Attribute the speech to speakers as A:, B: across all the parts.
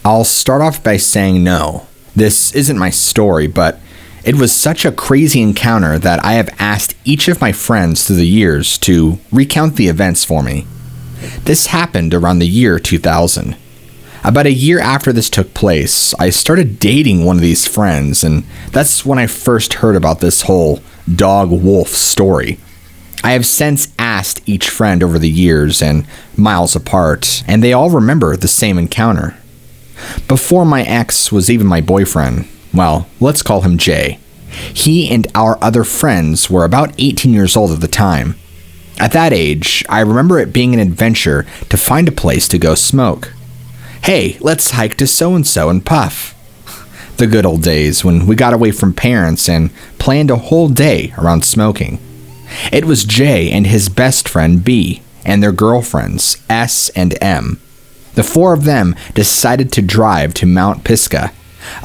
A: I'll start off by saying no. This isn't my story, but it was such a crazy encounter that I have asked each of my friends through the years to recount the events for me. This happened around the year 2000. About a year after this took place, I started dating one of these friends, and that's when I first heard about this whole dog-wolf story. I have since asked each friend over the years and miles apart, and they all remember the same encounter. Before my ex was even my boyfriend, well, let's call him Jay. He and our other friends were about 18 years old at the time. At that age, I remember it being an adventure to find a place to go smoke. Hey, let's hike to so-and-so and puff. The good old days when we got away from parents and planned a whole day around smoking. It was Jay and his best friend B and their girlfriends S and M. The four of them decided to drive to Mount Pisgah,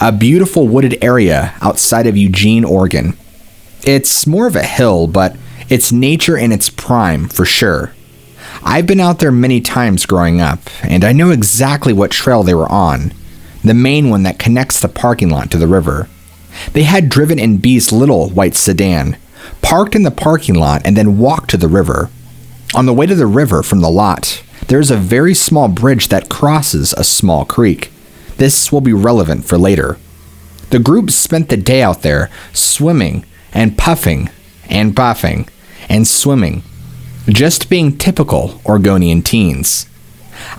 A: a beautiful wooded area outside of Eugene, Oregon. It's more of a hill, but it's nature in its prime for sure. I've been out there many times growing up, and I know exactly what trail they were on, the main one that connects the parking lot to the river. They had driven in B's little white sedan, parked in the parking lot, and then walked to the river. On the way to the river from the lot, there is a very small bridge that crosses a small creek. This will be relevant for later. The group spent the day out there swimming and puffing and puffing and swimming, just being typical Oregonian teens.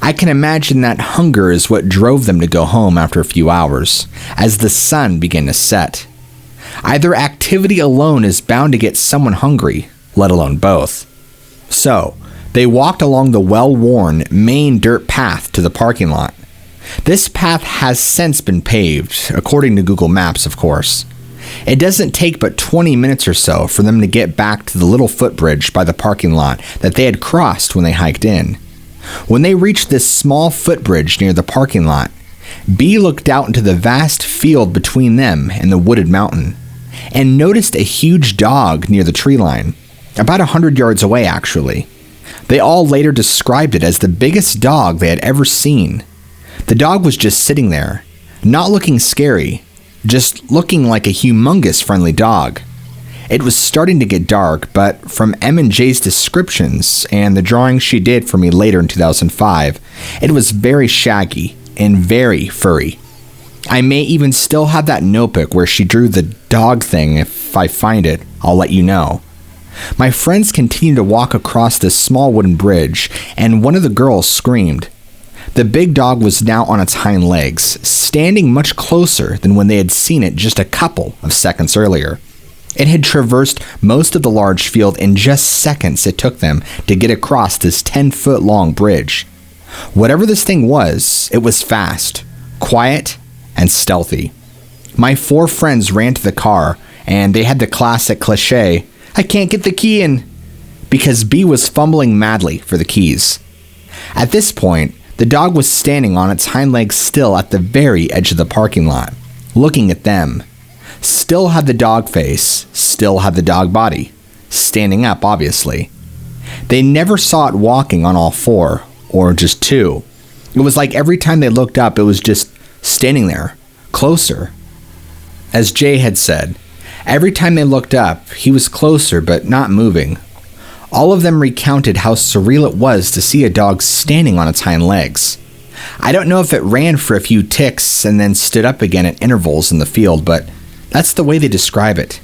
A: I can imagine that hunger is what drove them to go home after a few hours, as the sun began to set. Either activity alone is bound to get someone hungry, let alone both. So, they walked along the well-worn main dirt path to the parking lot. This path has since been paved, according to Google Maps, of course. It doesn't take but 20 minutes or so for them to get back to the little footbridge by the parking lot that they had crossed when they hiked in. When they reached this small footbridge near the parking lot, B looked out into the vast field between them and the wooded mountain, and noticed a huge dog near the tree line, about 100 yards away actually. They all later described it as the biggest dog they had ever seen. The dog was just sitting there, not looking scary, just looking like a humongous friendly dog. It was starting to get dark, but from M and J's descriptions and the drawings she did for me later in 2005, it was very shaggy and very furry. I may even still have that notebook where she drew the dog thing. If I find it, I'll let you know. My friends continued to walk across this small wooden bridge, and one of the girls screamed. The big dog was now on its hind legs, standing much closer than when they had seen it just a couple of seconds earlier. It had traversed most of the large field in just seconds it took them to get across this 10-foot long bridge. Whatever this thing was, it was fast, quiet, and stealthy. My four friends ran to the car, and they had the classic cliche, "I can't get the key in," because B was fumbling madly for the keys. At this point, the dog was standing on its hind legs still at the very edge of the parking lot, looking at them. Still had the dog face, still had the dog body, standing up obviously. They never saw it walking on all four, or just two. It was like every time they looked up, it was just standing there, closer. As Jay had said, every time they looked up, he was closer but not moving. All of them recounted how surreal it was to see a dog standing on its hind legs. I don't know if it ran for a few ticks and then stood up again at intervals in the field, but that's the way they describe it.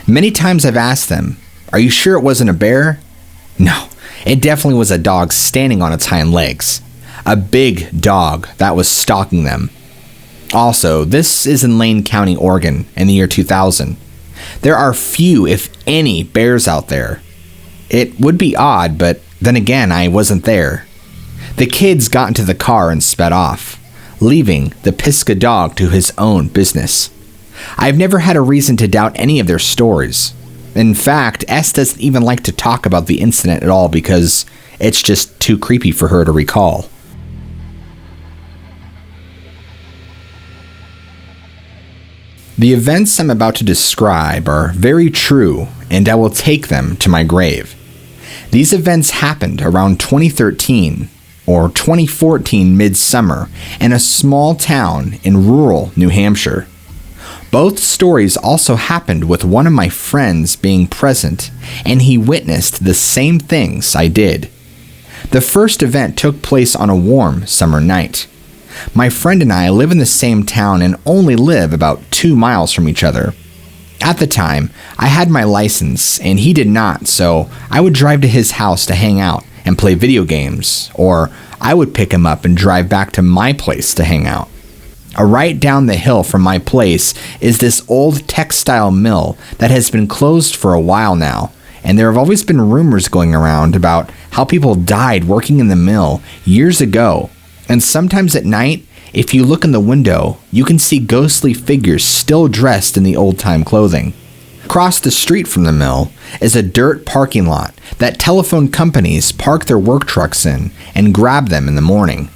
A: Many times I've asked them, "Are you sure it wasn't a bear?" No, it definitely was a dog standing on its hind legs. A big dog that was stalking them. Also, this is in Lane County, Oregon, in the year 2000. There are few, if any, bears out there. It would be odd, but then again, I wasn't there. The kids got into the car and sped off, leaving the Pisgah dog to his own business. I've never had a reason to doubt any of their stories. In fact, S doesn't even like to talk about the incident at all because it's just too creepy for her to recall. The events I'm about to describe are very true, and I will take them to my grave. These events happened around 2013, or 2014 midsummer in a small town in rural New Hampshire. Both stories also happened with one of my friends being present, and he witnessed the same things I did. The first event took place on a warm summer night. My friend and I live in the same town and only live about 2 miles from each other. At the time, I had my license and he did not, so I would drive to his house to hang out and play video games, or I would pick him up and drive back to my place to hang out. Right down the hill from my place is this old textile mill that has been closed for a while now, and there have always been rumors going around about how people died working in the mill years ago, and sometimes at night, if you look in the window, you can see ghostly figures still dressed in the old-time clothing. Across the street from the mill is a dirt parking lot that telephone companies park their work trucks in and grab them in the morning.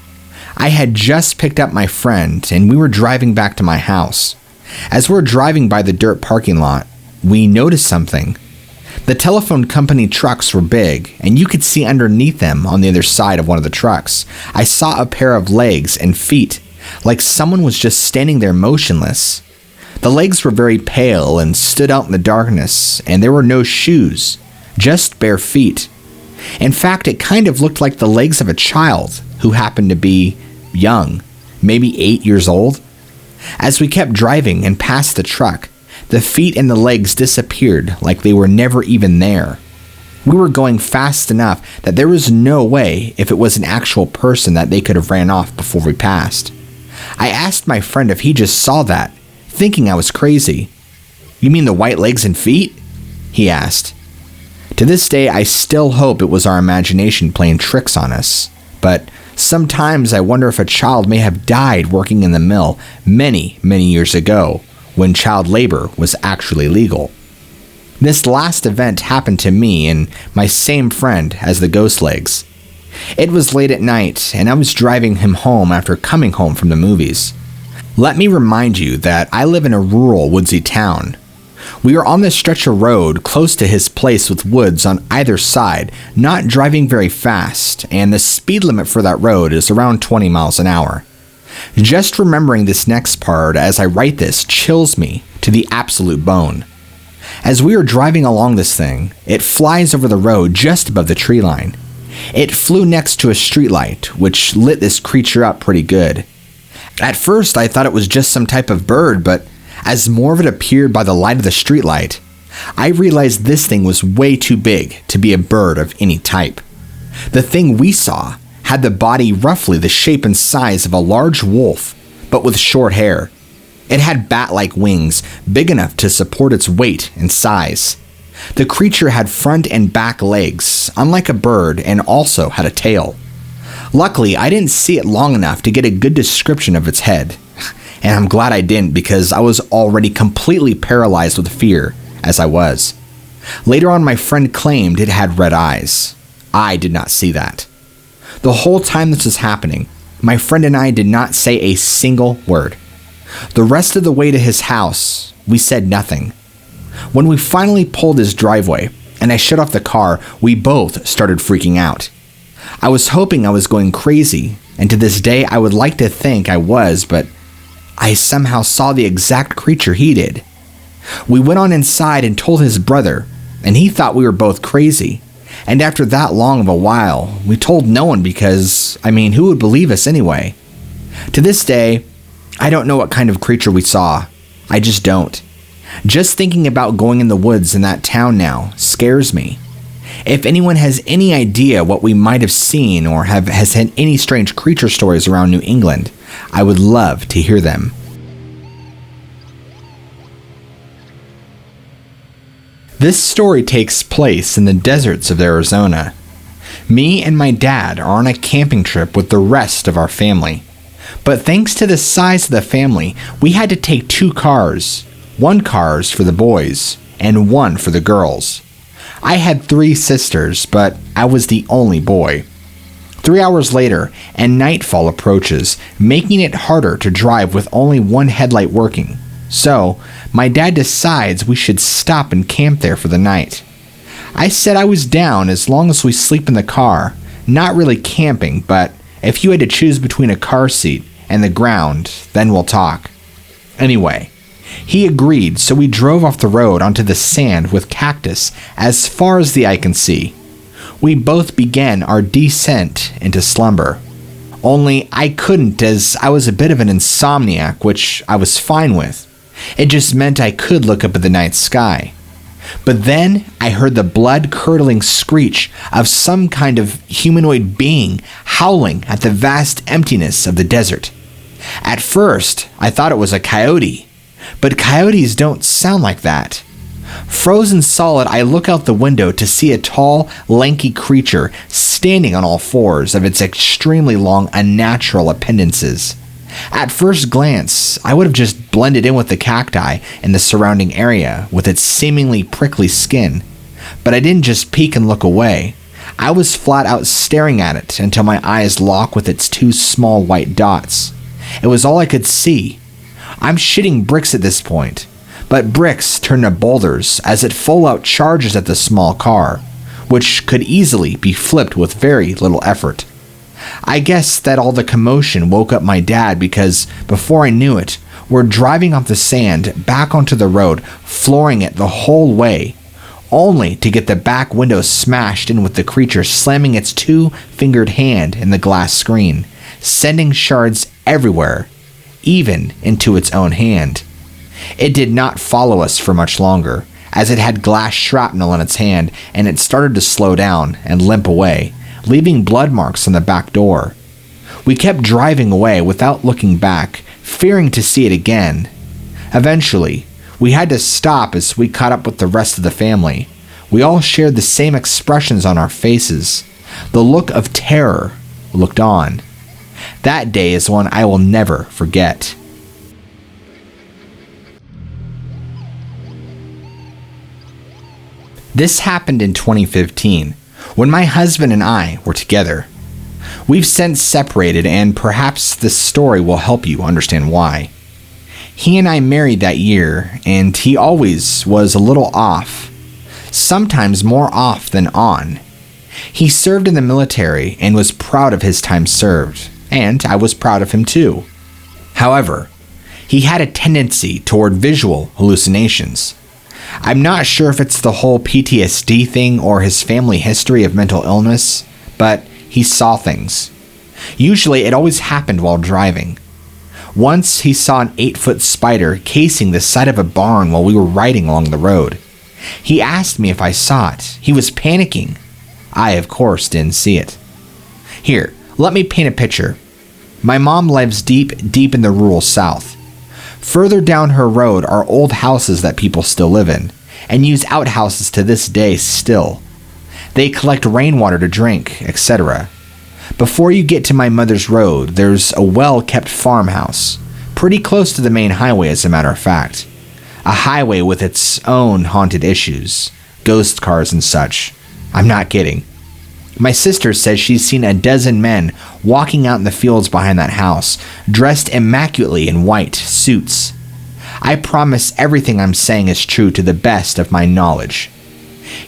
A: I had just picked up my friend and we were driving back to my house. As we're driving by the dirt parking lot, we noticed something. The telephone company trucks were big, and you could see underneath them on the other side of one of the trucks. I saw a pair of legs and feet, like someone was just standing there motionless. The legs were very pale and stood out in the darkness, and there were no shoes, just bare feet. In fact, it kind of looked like the legs of a child who happened to be young, maybe 8 years old. As we kept driving and passed the truck, the feet and the legs disappeared like they were never even there. We were going fast enough that there was no way if it was an actual person that they could have ran off before we passed. I asked my friend if he just saw that, thinking I was crazy. "You mean the white legs and feet?" he asked. To this day, I still hope it was our imagination playing tricks on us, but sometimes I wonder if a child may have died working in the mill many, many years ago, when child labor was actually legal. This last event happened to me and my same friend as the ghost legs. It was late at night, and I was driving him home after coming home from the movies. Let me remind you that I live in a rural, woodsy town. We were on this stretch of road close to his place with woods on either side, not driving very fast, and the speed limit for that road is around 20 miles an hour. Just remembering this next part as I write this chills me to the absolute bone. As we are driving along this thing, it flies over the road just above the tree line. It flew next to a streetlight, which lit this creature up pretty good. At first, I thought it was just some type of bird, but as more of it appeared by the light of the streetlight, I realized this thing was way too big to be a bird of any type. The thing we saw had the body roughly the shape and size of a large wolf, but with short hair. It had bat-like wings, big enough to support its weight and size. The creature had front and back legs, unlike a bird, and also had a tail. Luckily, I didn't see it long enough to get a good description of its head. And I'm glad I didn't, because I was already completely paralyzed with fear, as I was. Later on, my friend claimed it had red eyes. I did not see that. The whole time this was happening, my friend and I did not say a single word. The rest of the way to his house, we said nothing. When we finally pulled his driveway, and I shut off the car, we both started freaking out. I was hoping I was going crazy, and to this day I would like to think I was, but I somehow saw the exact creature he did. We went on inside and told his brother, and he thought we were both crazy. And after that long of a while, we told no one because, who would believe us anyway? To this day, I don't know what kind of creature we saw. I just don't. Just thinking about going in the woods in that town now scares me. If anyone has any idea what we might have seen or has had any strange creature stories around New England, I would love to hear them. This story takes place in the deserts of Arizona. Me and my dad are on a camping trip with the rest of our family. But thanks to the size of the family, we had to take 2 cars. 1 car for the boys and 1 for the girls. I had 3 sisters, but I was the only boy. 3 hours later, and nightfall approaches, making it harder to drive with only 1 headlight working. So, my dad decides we should stop and camp there for the night. I said I was down as long as we sleep in the car, not really camping, but If you had to choose between a car seat and the ground, then we'll talk. Anyway, he agreed, so we drove off the road onto the sand with cactus as far as the eye can see. We both began our descent into slumber. Only I couldn't, as I was a bit of an insomniac, which I was fine with. It just meant I could look up at the night sky. But then I heard the blood-curdling screech of some kind of humanoid being howling at the vast emptiness of the desert. At first, I thought it was a coyote, but coyotes don't sound like that. Frozen solid, I look out the window to see a tall, lanky creature standing on all fours of its extremely long, unnatural appendices. At first glance, I would have just blended in with the cacti in the surrounding area with its seemingly prickly skin, but I didn't just peek and look away. I was flat out staring at it until my eyes locked with its two small white dots. It was all I could see. I'm shitting bricks at this point, but bricks turn to boulders as it full out charges at the small car, which could easily be flipped with very little effort. I guess that all the commotion woke up my dad because, before I knew it, we're driving off the sand back onto the road, flooring it the whole way, only to get the back window smashed in with the creature slamming its two-fingered hand in the glass screen, sending shards everywhere, even into its own hand. It did not follow us for much longer, as it had glass shrapnel in its hand and it started to slow down and limp away, leaving blood marks on the back door. We kept driving away without looking back, fearing to see it again. Eventually, we had to stop as we caught up with the rest of the family. We all shared the same expressions on our faces. The look of terror looked on. That day is one I will never forget. This happened in 2015, when my husband and I were together. We've since separated, and perhaps this story will help you understand why. He and I married that year, and he always was a little off, sometimes more off than on. He served in the military and was proud of his time served, and I was proud of him too. However, he had a tendency toward visual hallucinations. I'm not sure if it's the whole PTSD thing or his family history of mental illness, but he saw things. Usually it always happened while driving. Once he saw an 8-foot spider casing the side of a barn while we were riding along the road. He asked me if I saw it. He was panicking. I, of course, didn't see it. Here, let me paint a picture. My mom lives deep in the rural South. Further down her road are old houses that people still live in, and use outhouses to this day still. They collect rainwater to drink, etc. Before you get to my mother's road, there's a well-kept farmhouse, pretty close to the main highway as a matter of fact. A highway with its own haunted issues, ghost cars and such. I'm not kidding. My sister says she's seen a dozen men walking out in the fields behind that house, dressed immaculately in white suits. I promise everything I'm saying is true to the best of my knowledge.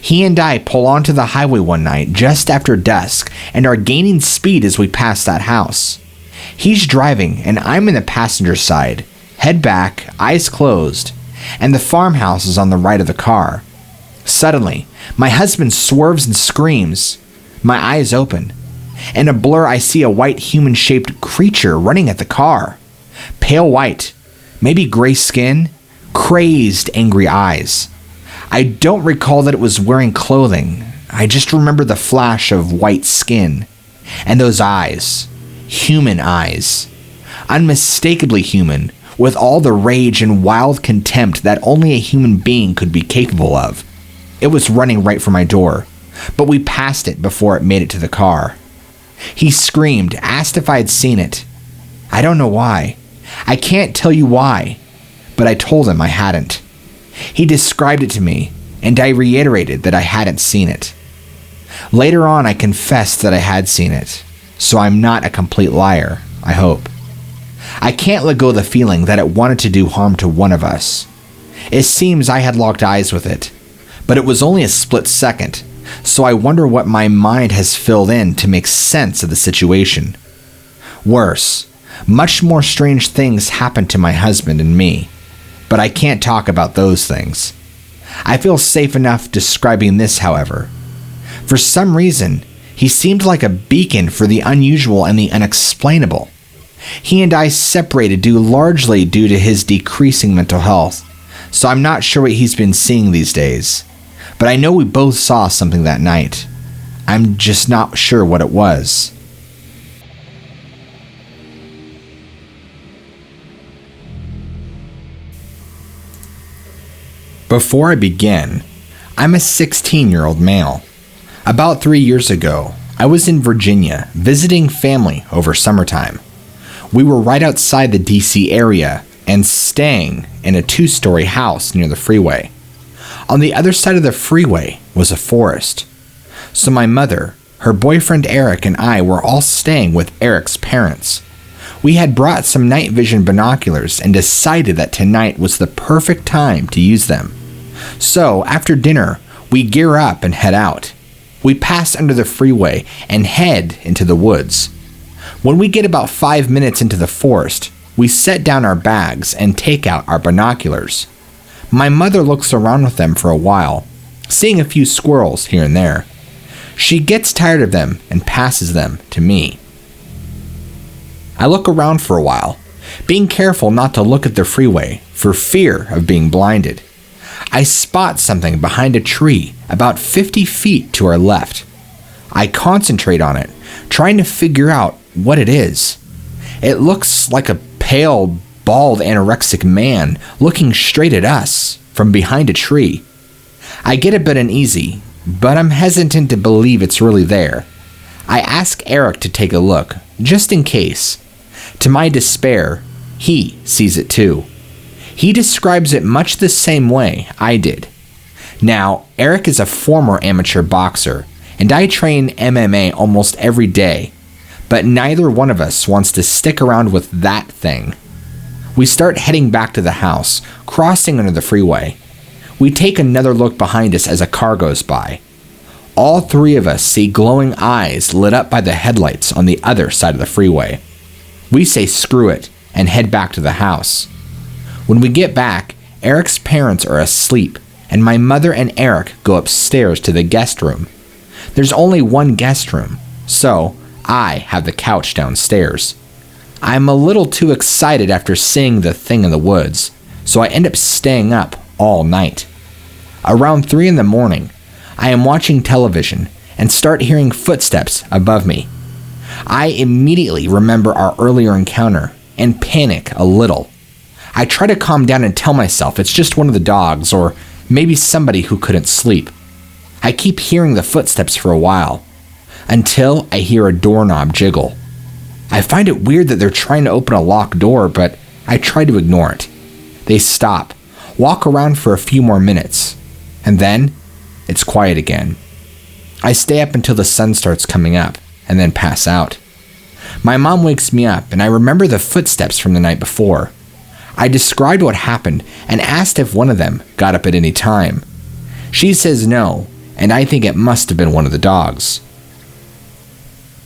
A: He and I pull onto the highway one night just after dusk and are gaining speed as we pass that house. He's driving and I'm in the passenger side, head back, eyes closed, and the farmhouse is on the right of the car. Suddenly, my husband swerves and screams. My eyes open. In a blur, I see a white human-shaped creature running at the car. Pale white, maybe gray skin, crazed, angry eyes. I don't recall that it was wearing clothing. I just remember the flash of white skin. And those eyes. Human eyes. Unmistakably human, with all the rage and wild contempt that only a human being could be capable of. It was running right for my door, but we passed it before it made it to the car. He screamed, asked if I had seen it. I don't know why. I can't tell you why, but I told him I hadn't. He described it to me, and I reiterated that I hadn't seen it. Later on, I confessed that I had seen it, so I'm not a complete liar, I hope. I can't let go of the feeling that it wanted to do harm to one of us. It seems I had locked eyes with it, but it was only a split second, so I wonder what my mind has filled in to make sense of the situation. Worse, much more strange things happened to my husband and me, but I can't talk about those things. I feel safe enough describing this, however. For some reason, he seemed like a beacon for the unusual and the unexplainable. He and I separated largely due to his decreasing mental health, so I'm not sure what he's been seeing these days. But I know we both saw something that night. I'm just not sure what it was. Before I begin, I'm a 16-year-old male. About 3 years ago, I was in Virginia visiting family over summertime. We were right outside the DC area and staying in a 2-story house near the freeway. On the other side of the freeway was a forest. So my mother, her boyfriend Eric, and I were all staying with Eric's parents. We had brought some night vision binoculars and decided that tonight was the perfect time to use them. So after dinner, we gear up and head out. We pass under the freeway and head into the woods. When we get about 5 minutes into the forest, we set down our bags and take out our binoculars. My mother looks around with them for a while, seeing a few squirrels here and there. She gets tired of them and passes them to me. I look around for a while, being careful not to look at the freeway for fear of being blinded. I spot something behind a tree about 50 feet to our left. I concentrate on it, trying to figure out what it is. It looks like a pale, bald, anorexic man looking straight at us from behind a tree. I get a bit uneasy, but I'm hesitant to believe it's really there. I ask Eric to take a look, just in case. To my despair, he sees it too. He describes it much the same way I did. Now, Eric is a former amateur boxer, and I train MMA almost every day, but neither one of us wants to stick around with that thing. We start heading back to the house, crossing under the freeway. We take another look behind us as a car goes by. All three of us see glowing eyes lit up by the headlights on the other side of the freeway. We say screw it and head back to the house. When we get back, Eric's parents are asleep, and my mother and Eric go upstairs to the guest room. There's only one guest room, so I have the couch downstairs. I'm a little too excited after seeing the thing in the woods, so I end up staying up all night. Around 3 in the morning, I am watching television and start hearing footsteps above me. I immediately remember our earlier encounter and panic a little. I try to calm down and tell myself it's just one of the dogs or maybe somebody who couldn't sleep. I keep hearing the footsteps for a while until I hear a doorknob jiggle. I find it weird that they're trying to open a locked door, but I try to ignore it. They stop, walk around for a few more minutes, and then it's quiet again. I stay up until the sun starts coming up and then pass out. My mom wakes me up and I remember the footsteps from the night before. I described what happened and asked if one of them got up at any time. She says no, and I think it must have been one of the dogs.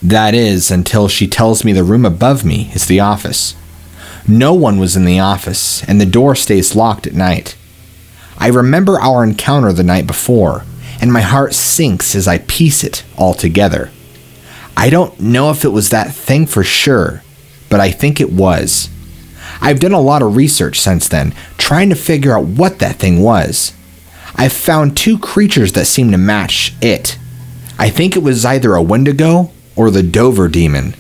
A: That is, until she tells me the room above me is the office. No one was in the office, and the door stays locked at night. I remember our encounter the night before, and my heart sinks as I piece it all together. I don't know if it was that thing for sure, but I think it was. I've done a lot of research since then, trying to figure out what that thing was. I've found 2 creatures that seem to match it. I think it was either a Wendigo or the Dover demon.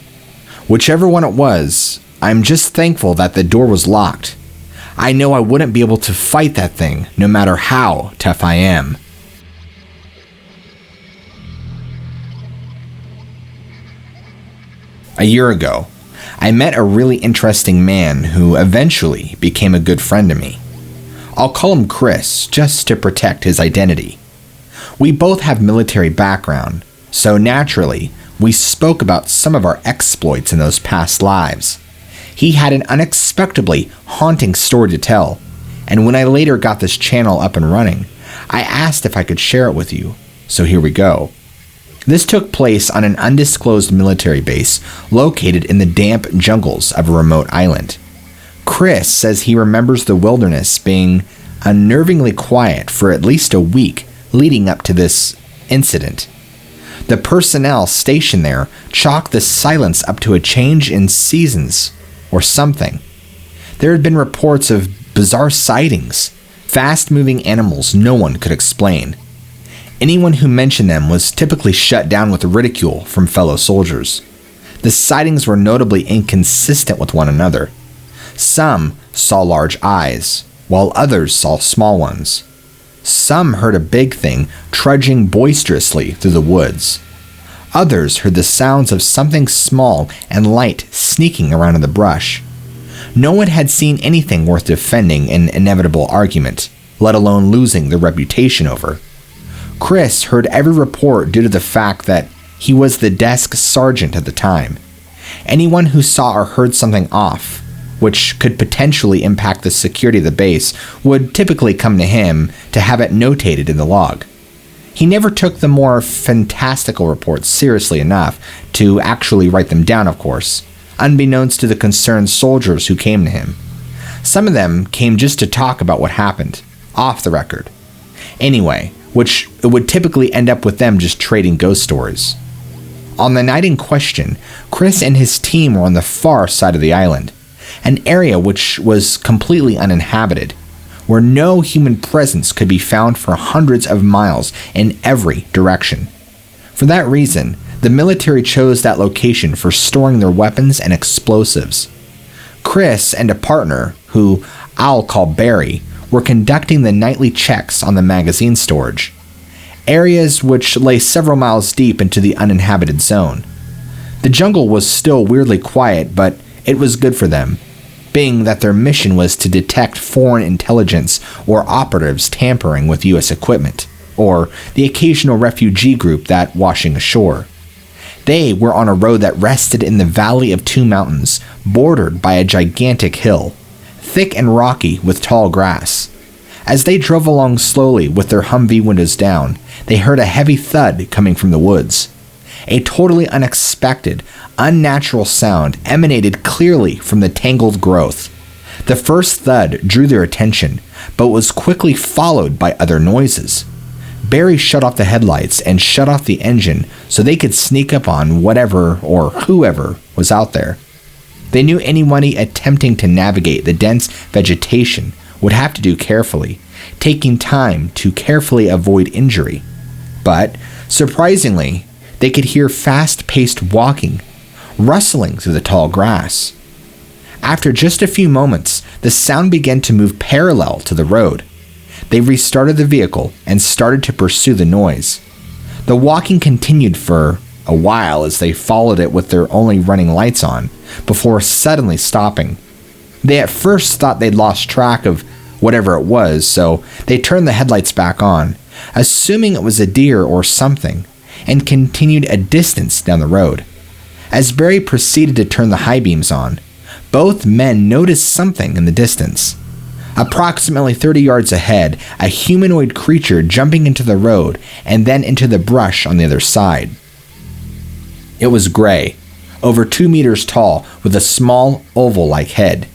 A: Whichever one it was, I'm just thankful that the door was locked. I know I wouldn't be able to fight that thing, no matter how tough I am. A year ago, I met a really interesting man who eventually became a good friend to me. I'll call him Chris, just to protect his identity. We both have military background, so naturally, we spoke about some of our exploits in those past lives. He had an unexpectedly haunting story to tell, and when I later got this channel up and running, I asked if I could share it with you, so here we go. This took place on an undisclosed military base located in the damp jungles of a remote island. Chris says he remembers the wilderness being unnervingly quiet for at least a week leading up to this incident. The personnel stationed there chalked the silence up to a change in seasons or something. There had been reports of bizarre sightings, fast-moving animals no one could explain. Anyone who mentioned them was typically shut down with ridicule from fellow soldiers. The sightings were notably inconsistent with one another. Some saw large eyes, while others saw small ones. Some heard a big thing trudging boisterously through the woods. Others heard the sounds of something small and light sneaking around in the brush. No one had seen anything worth defending an inevitable argument, let alone losing their reputation over. Chris heard every report due to the fact that he was the desk sergeant at the time. Anyone who saw or heard something off, which could potentially impact the security of the base, would typically come to him to have it notated in the log. He never took the more fantastical reports seriously enough to actually write them down, of course, unbeknownst to the concerned soldiers who came to him. Some of them came just to talk about what happened, off the record. Anyway, which it would typically end up with them just trading ghost stories. On the night in question, Chris and his team were on the far side of the island, an area which was completely uninhabited, where no human presence could be found for hundreds of miles in every direction. For that reason, the military chose that location for storing their weapons and explosives. Chris and a partner, who I'll call Barry, were conducting the nightly checks on the magazine storage, areas which lay several miles deep into the uninhabited zone. The jungle was still weirdly quiet, but it was good for them, being that their mission was to detect foreign intelligence or operatives tampering with U.S. equipment, or the occasional refugee group that washing ashore. They were on a road that rested in the valley of two mountains, bordered by a gigantic hill, thick and rocky with tall grass. As they drove along slowly with their Humvee windows down, they heard a heavy thud coming from the woods. A totally unexpected, unnatural sound emanated clearly from the tangled growth. The first thud drew their attention, but was quickly followed by other noises. Barry shut off the headlights and shut off the engine so they could sneak up on whatever or whoever was out there. They knew anyone attempting to navigate the dense vegetation would have to do carefully, taking time to carefully avoid injury. But, surprisingly, they could hear fast-paced walking, rustling through the tall grass. After just a few moments, the sound began to move parallel to the road. They restarted the vehicle and started to pursue the noise. The walking continued for a while as they followed it with their only running lights on, before suddenly stopping. They at first thought they'd lost track of whatever it was, so they turned the headlights back on, assuming it was a deer or something, and continued a distance down the road. As Barry proceeded to turn the high beams on, both men noticed something in the distance. Approximately 30 yards ahead, a humanoid creature jumping into the road and then into the brush on the other side. It was gray, over 2 meters tall, with a small oval-like head.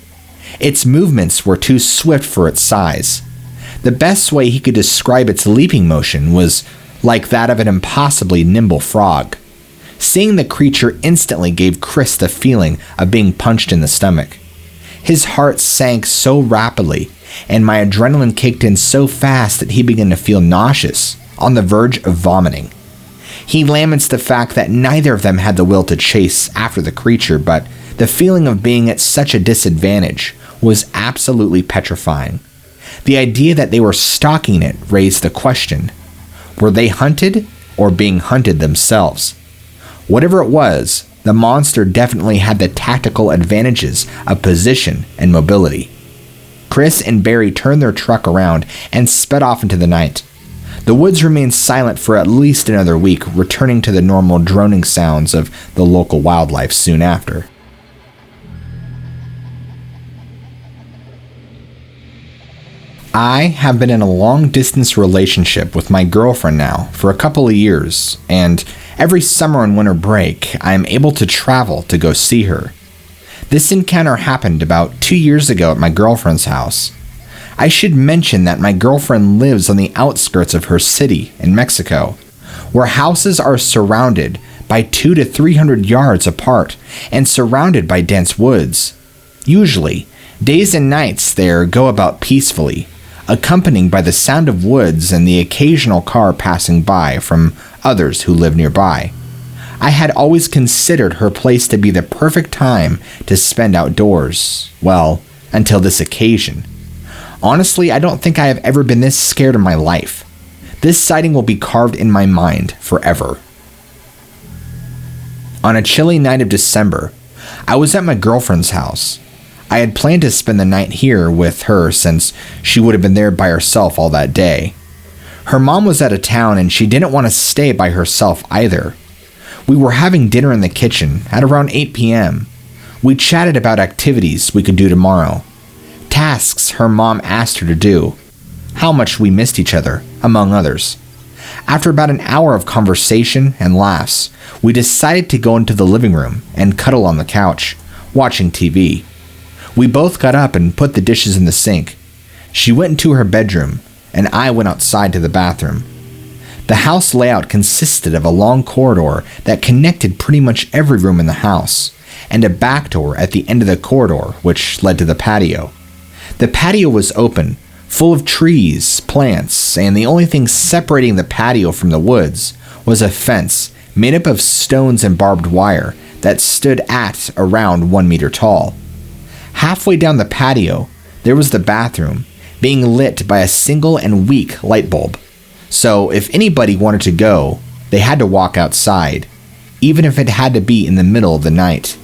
A: Its movements were too swift for its size. The best way he could describe its leaping motion was like that of an impossibly nimble frog. Seeing the creature instantly gave Chris the feeling of being punched in the stomach. His heart sank so rapidly, and my adrenaline kicked in so fast that he began to feel nauseous, on the verge of vomiting. He laments the fact that neither of them had the will to chase after the creature, but the feeling of being at such a disadvantage was absolutely petrifying. The idea that they were stalking it raised the question: were they hunted or being hunted themselves? Whatever it was, the monster definitely had the tactical advantages of position and mobility. Chris and Barry turned their truck around and sped off into the night. The woods remained silent for at least another week, returning to the normal droning sounds of the local wildlife soon after. I have been in a long-distance relationship with my girlfriend now for a couple of years, and Every summer and winter break, I am able to travel to go see her. This encounter happened about 2 years ago at my girlfriend's house. I should mention that my girlfriend lives on the outskirts of her city in Mexico, where houses are surrounded by 200 to 300 yards apart and surrounded by dense woods. Usually, days and nights there go about peacefully, accompanied by the sound of woods and the occasional car passing by from others who live nearby. I had always considered her place to be the perfect time to spend outdoors, well, until this occasion. Honestly, I don't think I have ever been this scared in my life. This sighting will be carved in my mind forever. On a chilly night of December, I was at my girlfriend's house. I had planned to spend the night here with her since she would have been there by herself all that day. Her mom was out of town and she didn't want to stay by herself either. We were having dinner in the kitchen at around 8 p.m. We chatted about activities we could do tomorrow, tasks her mom asked her to do, how much we missed each other, among others. After about an hour of conversation and laughs, we decided to go into the living room and cuddle on the couch, watching TV. We both got up and put the dishes in the sink. She went into her bedroom, and I went outside to the bathroom. The house layout consisted of a long corridor that connected pretty much every room in the house, and a back door at the end of the corridor which led to the patio. The patio was open, full of trees, plants, and the only thing separating the patio from the woods was a fence made up of stones and barbed wire that stood at around 1 meter tall. Halfway down the patio, there was the bathroom, being lit by a single and weak light bulb. So if anybody wanted to go, they had to walk outside, even if it had to be in the middle of the night.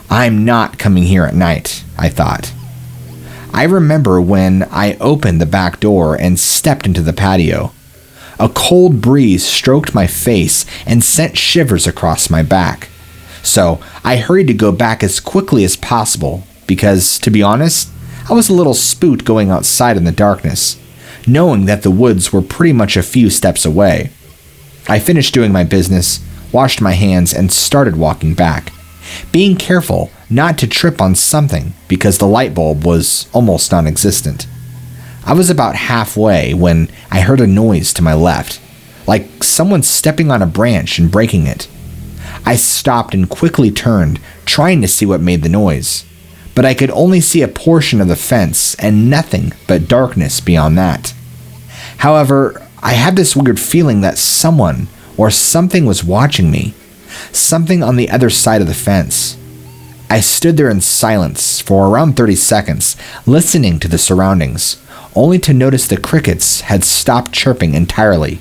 A: I'm not coming here at night, I thought. I remember when I opened the back door and stepped into the patio. A cold breeze stroked my face and sent shivers across my back. So I hurried to go back as quickly as possible because, to be honest, I was a little spooked going outside in the darkness, knowing that the woods were pretty much a few steps away. I finished doing my business, washed my hands, and started walking back, being careful not to trip on something because the light bulb was almost non-existent. I was about halfway when I heard a noise to my left, like someone stepping on a branch and breaking it. I stopped and quickly turned, trying to see what made the noise, but I could only see a portion of the fence and nothing but darkness beyond that. However, I had this weird feeling that someone or something was watching me, something on the other side of the fence. I stood there in silence for around 30 seconds, listening to the surroundings, only to notice the crickets had stopped chirping entirely.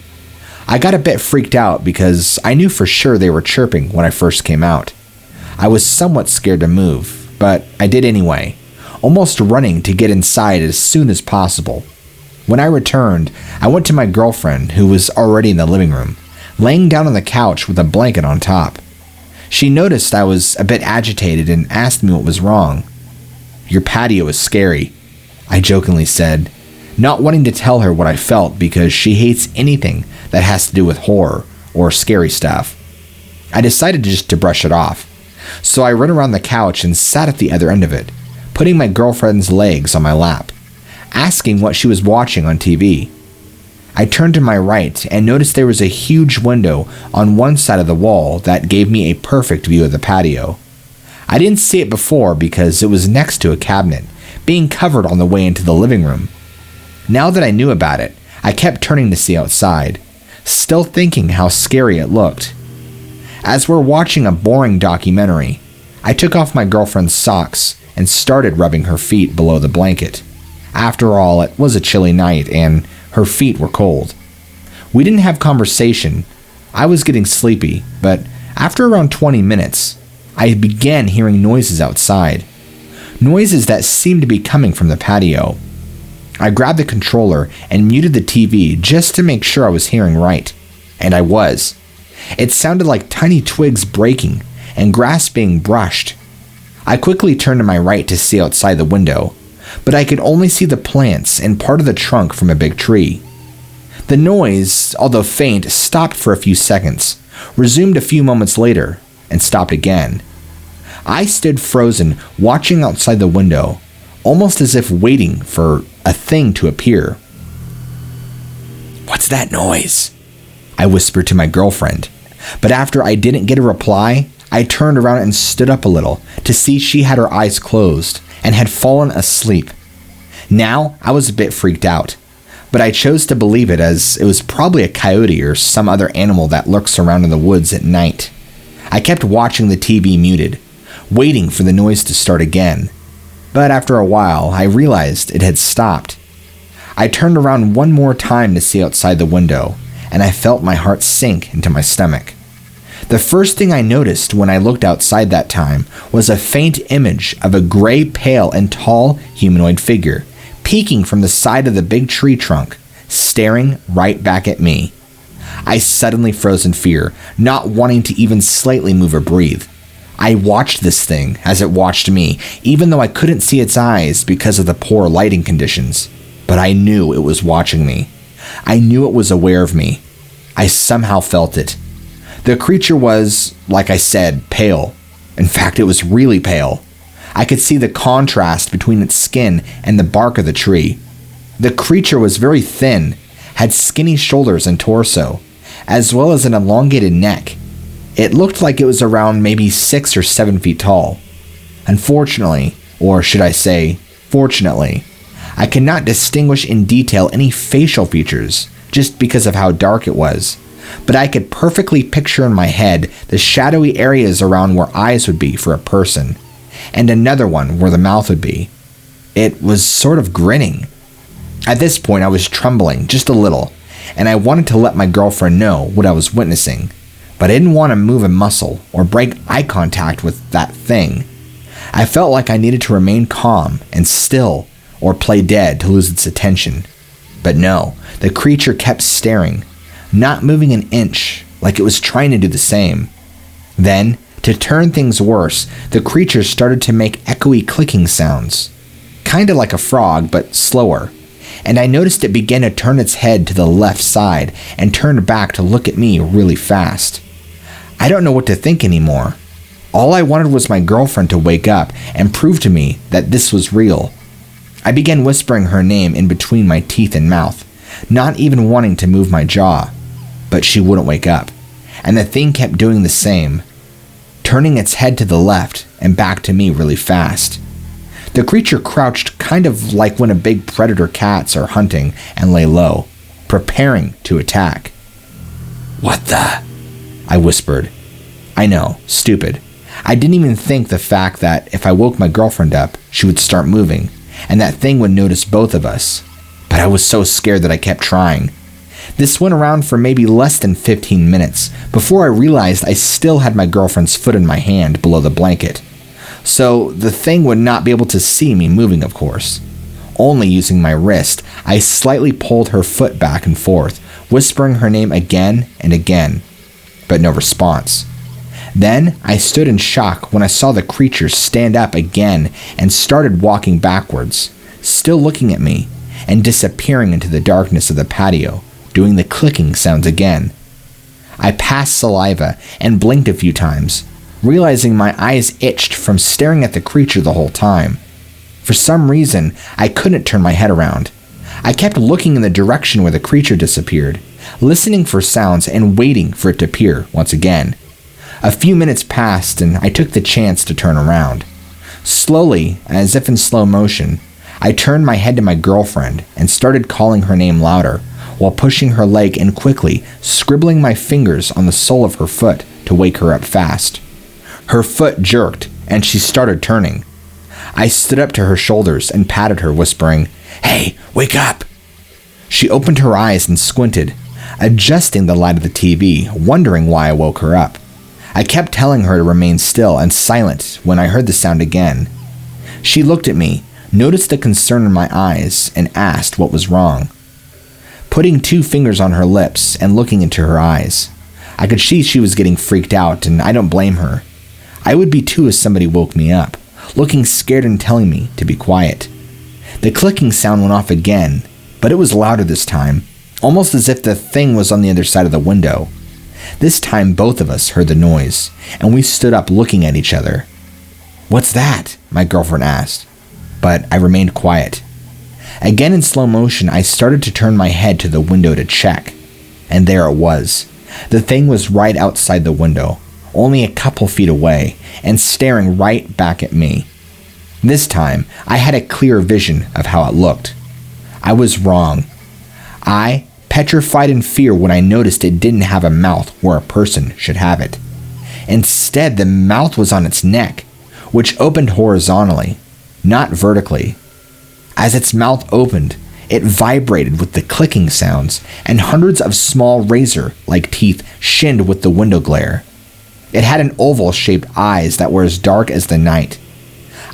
A: I got a bit freaked out because I knew for sure they were chirping when I first came out. I was somewhat scared to move, but I did anyway, almost running to get inside as soon as possible. When I returned, I went to my girlfriend, who was already in the living room, laying down on the couch with a blanket on top. She noticed I was a bit agitated and asked me what was wrong. "Your patio is scary," I jokingly said, not wanting to tell her what I felt because she hates anything that has to do with horror or scary stuff. I decided just to brush it off, so I ran around the couch and sat at the other end of it, putting my girlfriend's legs on my lap, asking what she was watching on TV. I turned to my right and noticed there was a huge window on one side of the wall that gave me a perfect view of the patio. I didn't see it before because it was next to a cabinet, being covered on the way into the living room. Now that I knew about it, I kept turning to see outside, still thinking how scary it looked. As we're watching a boring documentary, I took off my girlfriend's socks and started rubbing her feet below the blanket. After all, it was a chilly night and her feet were cold. We didn't have conversation. I was getting sleepy, but after around 20 minutes, I began hearing noises outside. Noises that seemed to be coming from the patio. I grabbed the controller and muted the TV just to make sure I was hearing right. And I was. It sounded like tiny twigs breaking and grass being brushed. I quickly turned to my right to see outside the window, but I could only see the plants and part of the trunk from a big tree. The noise, although faint, stopped for a few seconds, resumed a few moments later, and stopped again. I stood frozen, watching outside the window, almost as if waiting for a thing to appear. "What's that noise?" I whispered to my girlfriend, but after I didn't get a reply, I turned around and stood up a little to see she had her eyes closed and had fallen asleep. Now I was a bit freaked out, but I chose to believe it, as it was probably a coyote or some other animal that lurks around in the woods at night. I kept watching the TV muted, waiting for the noise to start again, but after a while I realized it had stopped. I turned around one more time to see outside the window, and I felt my heart sink into my stomach. The first thing I noticed when I looked outside that time was a faint image of a gray, pale, and tall humanoid figure peeking from the side of the big tree trunk, staring right back at me. I suddenly froze in fear, not wanting to even slightly move or breathe. I watched this thing as it watched me, even though I couldn't see its eyes because of the poor lighting conditions. But I knew it was watching me. I knew it was aware of me. I somehow felt it. The creature was, like I said, pale. In fact, it was really pale. I could see the contrast between its skin and the bark of the tree. The creature was very thin, had skinny shoulders and torso, as well as an elongated neck. It looked like it was around maybe 6 or 7 feet tall. Unfortunately, or should I say, fortunately, I could not distinguish in detail any facial features, just because of how dark it was, but I could perfectly picture in my head the shadowy areas around where eyes would be for a person, and another one where the mouth would be. It was sort of grinning. At this point, I was trembling just a little, and I wanted to let my girlfriend know what I was witnessing, but I didn't want to move a muscle or break eye contact with that thing. I felt like I needed to remain calm and still, or play dead to lose its attention. But no, the creature kept staring, not moving an inch, like it was trying to do the same. Then, to turn things worse, the creature started to make echoey clicking sounds, kinda like a frog, but slower, and I noticed it began to turn its head to the left side and turned back to look at me really fast. I don't know what to think anymore. All I wanted was my girlfriend to wake up and prove to me that this was real. I began whispering her name in between my teeth and mouth, not even wanting to move my jaw, but she wouldn't wake up, and the thing kept doing the same, turning its head to the left and back to me really fast. The creature crouched kind of like when a big predator cats are hunting and lay low, preparing to attack. "What the?" I whispered. I know, stupid. I didn't even think the fact that if I woke my girlfriend up, she would start moving, and that thing would notice both of us. But I was so scared that I kept trying. This went around for maybe less than 15 minutes before I realized I still had my girlfriend's foot in my hand below the blanket. So the thing would not be able to see me moving, of course. Only using my wrist, I slightly pulled her foot back and forth, whispering her name again and again, but no response. Then I stood in shock when I saw the creature stand up again and started walking backwards, still looking at me, and disappearing into the darkness of the patio, doing the clicking sounds again. I passed saliva and blinked a few times, realizing my eyes itched from staring at the creature the whole time. For some reason, I couldn't turn my head around. I kept looking in the direction where the creature disappeared, listening for sounds and waiting for it to appear once again. A few minutes passed and I took the chance to turn around. Slowly, as if in slow motion, I turned my head to my girlfriend and started calling her name louder, while pushing her leg and quickly scribbling my fingers on the sole of her foot to wake her up fast. Her foot jerked and she started turning. I stood up to her shoulders and patted her, whispering, "Hey, wake up!" She opened her eyes and squinted, adjusting the light of the TV, wondering why I woke her up. I kept telling her to remain still and silent when I heard the sound again. She looked at me, noticed the concern in my eyes, and asked what was wrong. Putting 2 fingers on her lips and looking into her eyes, I could see she was getting freaked out, and I don't blame her. I would be too if somebody woke me up, looking scared and telling me to be quiet. The clicking sound went off again, but it was louder this time, almost as if the thing was on the other side of the window. This time both of us heard the noise, and we stood up looking at each other. "What's that?" my girlfriend asked, but I remained quiet. Again in slow motion, I started to turn my head to the window to check, and there it was. The thing was right outside the window, only a couple feet away, and staring right back at me. This time, I had a clear vision of how it looked. I was wrong. I, petrified in fear when I noticed it didn't have a mouth where a person should have it. Instead, the mouth was on its neck, which opened horizontally, not vertically. As its mouth opened, it vibrated with the clicking sounds, and hundreds of small razor-like teeth shinned with the window glare. It had an oval-shaped eyes that were as dark as the night.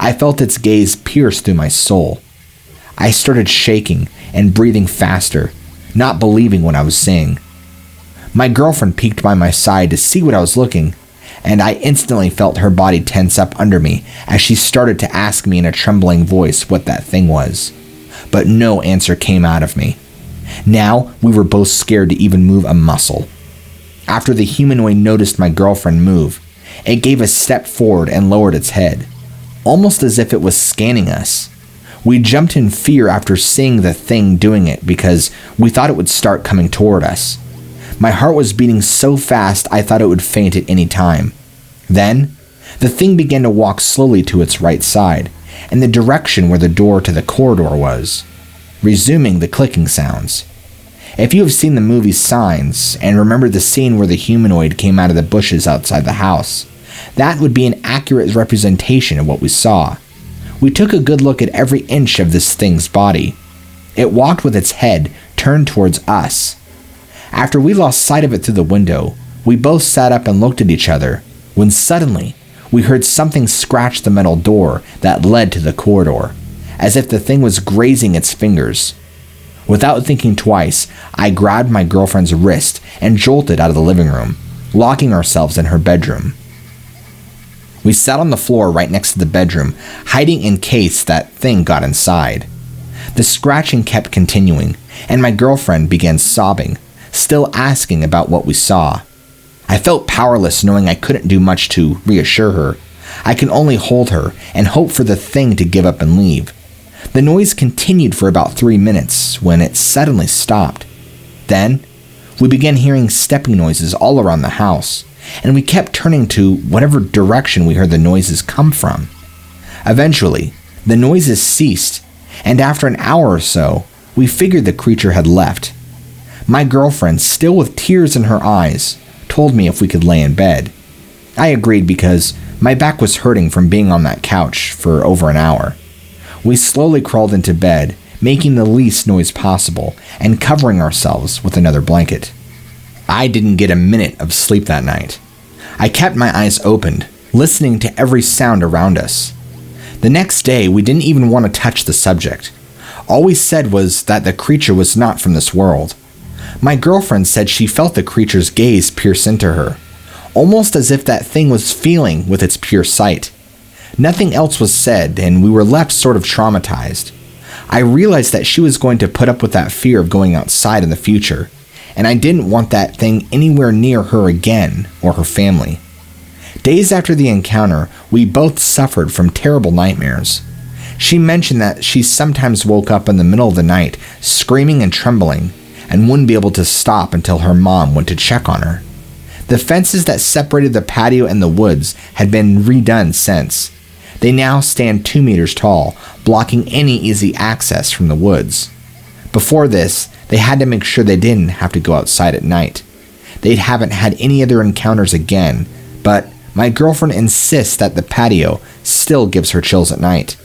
A: I felt its gaze pierce through my soul. I started shaking and breathing faster, not believing what I was seeing. My girlfriend peeked by my side to see what I was looking, and I instantly felt her body tense up under me as she started to ask me in a trembling voice what that thing was. But no answer came out of me. Now we were both scared to even move a muscle. After the humanoid noticed my girlfriend move, it gave a step forward and lowered its head, almost as if it was scanning us. We jumped in fear after seeing the thing doing it because we thought it would start coming toward us. My heart was beating so fast I thought it would faint at any time. Then, the thing began to walk slowly to its right side, in the direction where the door to the corridor was, resuming the clicking sounds. If you have seen the movie Signs and remember the scene where the humanoid came out of the bushes outside the house, that would be an accurate representation of what we saw. We took a good look at every inch of this thing's body. It walked with its head turned towards us. After we lost sight of it through the window, we both sat up and looked at each other, when suddenly, we heard something scratch the metal door that led to the corridor, as if the thing was grazing its fingers. Without thinking twice, I grabbed my girlfriend's wrist and jolted out of the living room, locking ourselves in her bedroom. We sat on the floor right next to the bedroom, hiding in case that thing got inside. The scratching kept continuing, and my girlfriend began sobbing, still asking about what we saw. I felt powerless knowing I couldn't do much to reassure her. I could only hold her and hope for the thing to give up and leave. The noise continued for about 3 minutes when it suddenly stopped. Then, we began hearing stepping noises all around the house, and we kept turning to whatever direction we heard the noises come from. Eventually, the noises ceased, and after an hour or so, we figured the creature had left. My girlfriend, still with tears in her eyes, told me if we could lay in bed. I agreed because my back was hurting from being on that couch for over an hour. We slowly crawled into bed, making the least noise possible and covering ourselves with another blanket. I didn't get a minute of sleep that night. I kept my eyes opened, listening to every sound around us. The next day, we didn't even want to touch the subject. All we said was that the creature was not from this world. My girlfriend said she felt the creature's gaze pierce into her, almost as if that thing was feeling with its pure sight. Nothing else was said, and we were left sort of traumatized. I realized that she was going to put up with that fear of going outside in the future, and I didn't want that thing anywhere near her again or her family. Days after the encounter, we both suffered from terrible nightmares. She mentioned that she sometimes woke up in the middle of the night, screaming and trembling, and wouldn't be able to stop until her mom went to check on her. The fences that separated the patio and the woods had been redone since. They now stand 2 meters tall, blocking any easy access from the woods. Before this, they had to make sure they didn't have to go outside at night. They haven't had any other encounters again, but my girlfriend insists that the patio still gives her chills at night.